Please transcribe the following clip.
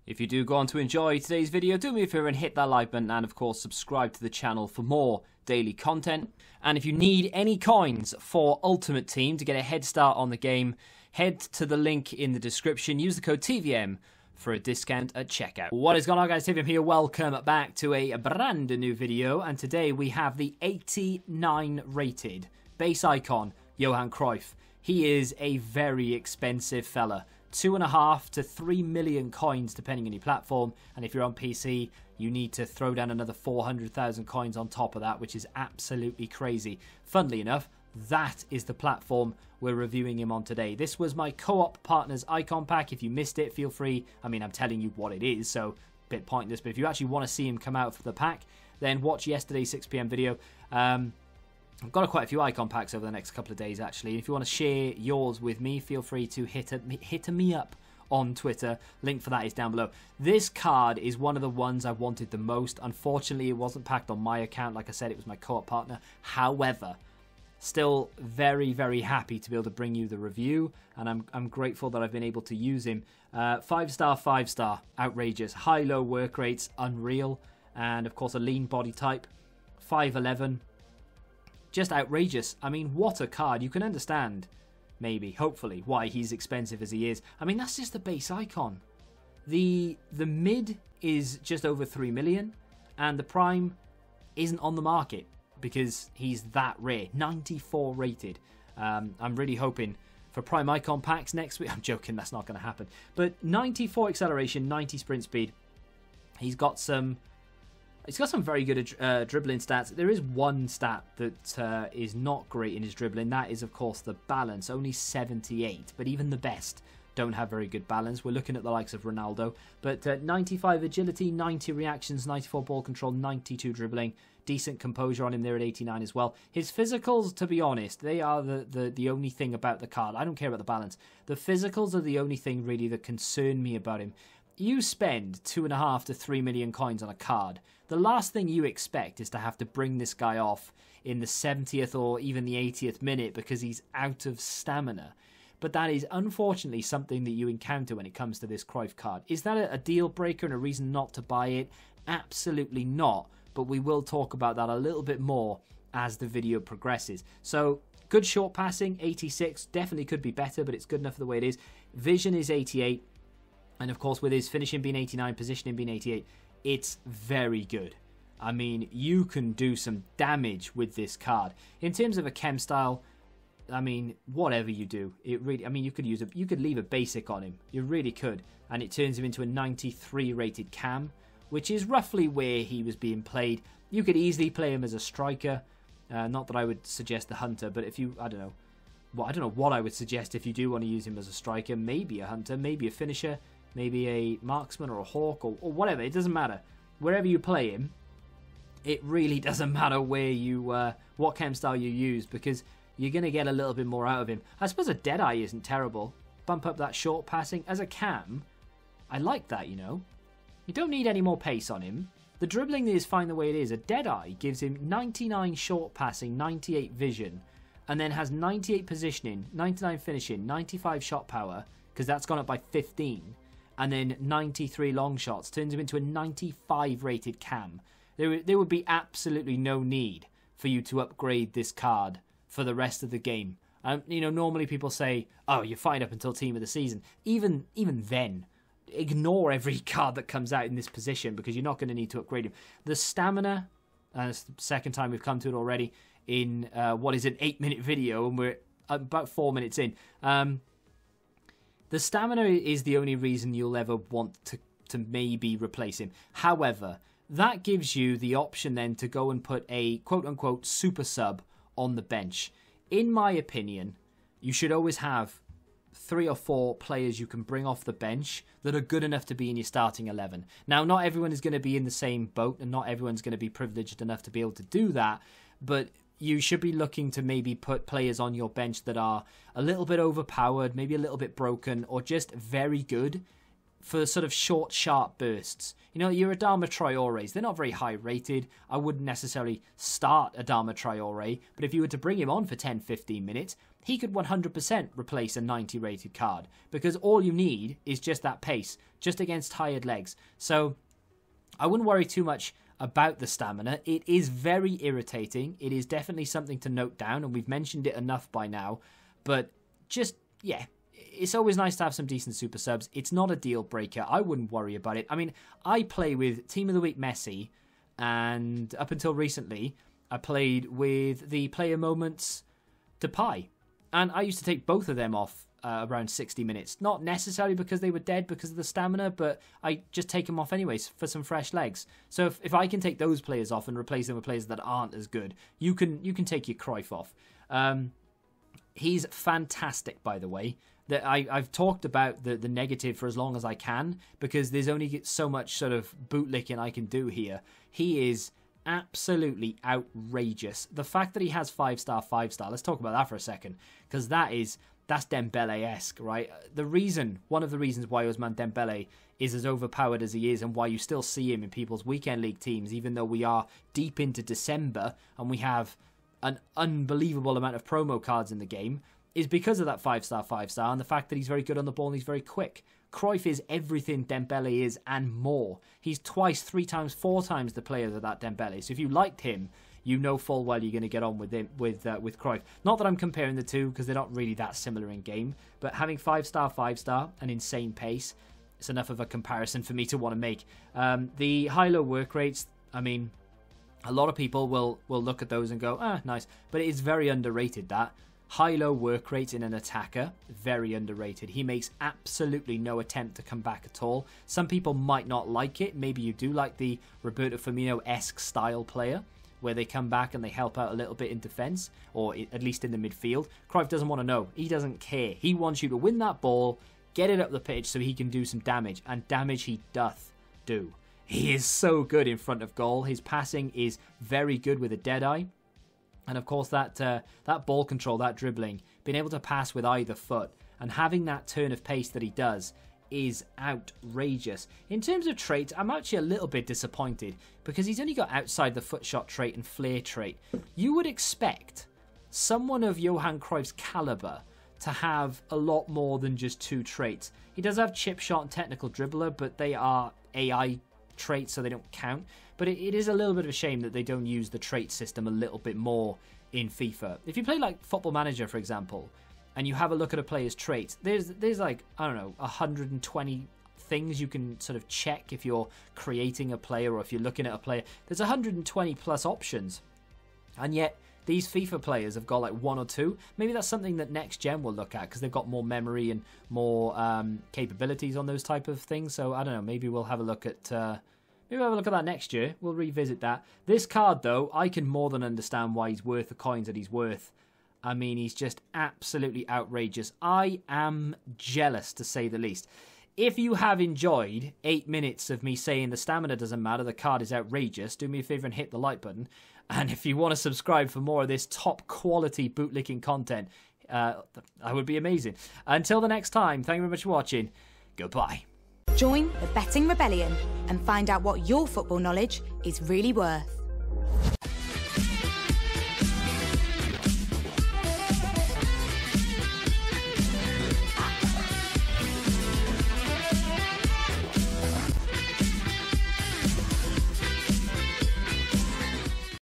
If you do go on to enjoy today's video, do me a favor and hit that like button and of course subscribe to the channel for more daily content. And if you need any coins for Ultimate Team to get a head start on the game, head to the link in the description. Use the code TVM for a discount at checkout. What is going on, guys? TVM here. Welcome back to a brand new video. And today we have the 89 rated base icon, Johan Cruyff. He is a very expensive fella. 2.5 to 3 million coins depending on your platform, and if you're on PC you need to throw down another 400,000 coins on top of that, which is absolutely crazy. Funnily enough, that is the platform we're reviewing him on today. This was my co-op partners icon pack. If you missed it, feel free. I mean, I'm telling you what it is, so a bit pointless, but if you actually want to see him come out for the pack, then watch yesterday's 6 PM video. I've got quite a few icon packs over the next couple of days, actually. If you want to share yours with me, feel free to hit me up on Twitter. Link for that is down below. This card is one of the ones I wanted the most. Unfortunately, it wasn't packed on my account. Like I said, it was my co-op partner. However, still very, very happy to be able to bring you the review, and I'm grateful that I've been able to use him. 5-star, 5-star, outrageous. High-low work rates, unreal. And, of course, a lean body type. 5'11". Just outrageous. I mean, what a card. You can understand, maybe, hopefully, why he's expensive as he is. I mean, that's just the base icon. The mid is just over 3 million, and the prime isn't on the market because he's that rare. 94 rated. I'm really hoping for prime icon packs next week. I'm joking, that's not going to happen. But 94 acceleration, 90 sprint speed. He's got some very good dribbling stats. There is one stat that is not great in his dribbling. That is, of course, the balance. Only 78. But even the best don't have very good balance. We're looking at the likes of Ronaldo. But 95 agility, 90 reactions, 94 ball control, 92 dribbling. Decent composure on him there at 89 as well. His physicals, to be honest, they are the only thing about the card. I don't care about the balance. The physicals are the only thing really that concern me about him. You spend 2.5 to 3 million coins on a card. The last thing you expect is to have to bring this guy off in the 70th or even the 80th minute because he's out of stamina. But that is unfortunately something that you encounter when it comes to this Cruyff card. Is that a deal breaker and a reason not to buy it? Absolutely not. But we will talk about that a little bit more as the video progresses. So, good short passing, 86. Definitely could be better, but it's good enough the way it is. Vision is 88. And of course, with his finishing being 89, positioning being 88, it's very good. I mean, you can do some damage with this card. In terms of a chem style, I mean, whatever you do, it really, I mean, you could leave a basic on him. You really could. And it turns him into a 93 rated cam, which is roughly where he was being played. You could easily play him as a striker. Not that I would suggest the hunter, but if you, I don't know. Well, I don't know what I would suggest if you do want to use him as a striker. Maybe a hunter, maybe a finisher. Maybe a marksman or a hawk or whatever. It doesn't matter. Wherever you play him, it really doesn't matter where you what chem style you use because you're going to get a little bit more out of him. I suppose a Deadeye isn't terrible. Bump up that short passing. As a cam, I like that, you know. You don't need any more pace on him. The dribbling is fine the way it is. A Deadeye gives him 99 short passing, 98 vision, and then has 98 positioning, 99 finishing, 95 shot power, because that's gone up by 15. And then 93 long shots, turns him into a 95 rated cam. There would be absolutely no need for you to upgrade this card for the rest of the game. You know, normally people say, oh, you're fine up until team of the season. Even then, ignore every card that comes out in this position because you're not going to need to upgrade him. The stamina, it's the second time we've come to it already in what is an 8-minute video, and we're about 4 minutes in. The stamina is the only reason you'll ever want to maybe replace him. However, that gives you the option then to go and put a quote-unquote super sub on the bench. In my opinion, you should always have 3 or 4 players you can bring off the bench that are good enough to be in your starting 11. Now, not everyone is going to be in the same boat and not everyone's going to be privileged enough to be able to do that, but you should be looking to maybe put players on your bench that are a little bit overpowered, maybe a little bit broken, or just very good for sort of short, sharp bursts. You know, your Adama Traores, they're not very high rated. I wouldn't necessarily start Adama Traore, but if you were to bring him on for 10-15 minutes, he could 100% replace a 90 rated card, because all you need is just that pace, just against tired legs. So I wouldn't worry too much about the stamina. It is very irritating. It is definitely something to note down, and we've mentioned it enough by now. But just, yeah, it's always nice to have some decent super subs. It's not a deal breaker. I wouldn't worry about it. I mean, I play with Team of the Week Messi, and up until recently, I played with the Player Moments Depay. And I used to take both of them off around 60 minutes. Not necessarily because they were dead because of the stamina, but I just take them off anyways for some fresh legs. So if I can take those players off and replace them with players that aren't as good, you can take your Cruyff off. He's fantastic, by the way. I've talked about the negative for as long as I can, because there's only so much sort of bootlicking I can do here. He is absolutely outrageous. The fact that he has 5-star, 5-star, let's talk about that for a second, because that's Dembele-esque, right? One of the reasons why Ousmane Dembele is as overpowered as he is, and why you still see him in people's weekend league teams, even though we are deep into December and we have an unbelievable amount of promo cards in the game, is because of that 5-star, 5-star, and the fact that he's very good on the ball and he's very quick. Cruyff is everything Dembele is and more. He's twice, 3 times, 4 times the player of that Dembele. So if you liked him, you know full well you're going to get on with him, with Cruyff. Not that I'm comparing the two, because they're not really that similar in game, but having 5-star, 5-star, an insane pace, it's enough of a comparison for me to want to make. The high-low work rates, I mean, a lot of people will look at those and go, nice, but it is very underrated, that. High-low work rates in an attacker, very underrated. He makes absolutely no attempt to come back at all. Some people might not like it. Maybe you do like the Roberto Firmino-esque style player, where they come back and they help out a little bit in defence, or at least in the midfield. Cruyff doesn't want to know. He doesn't care. He wants you to win that ball, get it up the pitch so he can do some damage, and damage he doth do. He is so good in front of goal. His passing is very good with a dead eye. And of course that ball control, that dribbling, being able to pass with either foot and having that turn of pace that he does is outrageous. In terms of traits, I'm actually a little bit disappointed, because he's only got outside the foot shot trait and flair trait. You would expect someone of Johan Cruyff's caliber to have a lot more than just 2 traits. He does have chip shot and technical dribbler, but they are AI traits, so they don't count. But it is a little bit of a shame that they don't use the trait system a little bit more in FIFA. If you play like Football Manager, for example, and you have a look at a player's traits, there's like, I don't know, 120 things you can sort of check if you're creating a player or if you're looking at a player. There's 120 plus options, and yet these FIFA players have got like 1 or 2. Maybe that's something that next gen will look at, because they've got more memory and more capabilities on those type of things. So I don't know, maybe we'll have a look at that next year. We'll revisit that. This card, though, I can more than understand why he's worth the coins that he's worth. I mean, he's just absolutely outrageous. I am jealous, to say the least. If you have enjoyed 8 minutes of me saying the stamina doesn't matter, the card is outrageous, do me a favour and hit the like button. And if you want to subscribe for more of this top quality bootlicking content, that would be amazing. Until the next time, thank you very much for watching. Goodbye. Join the Betting Rebellion and find out what your football knowledge is really worth.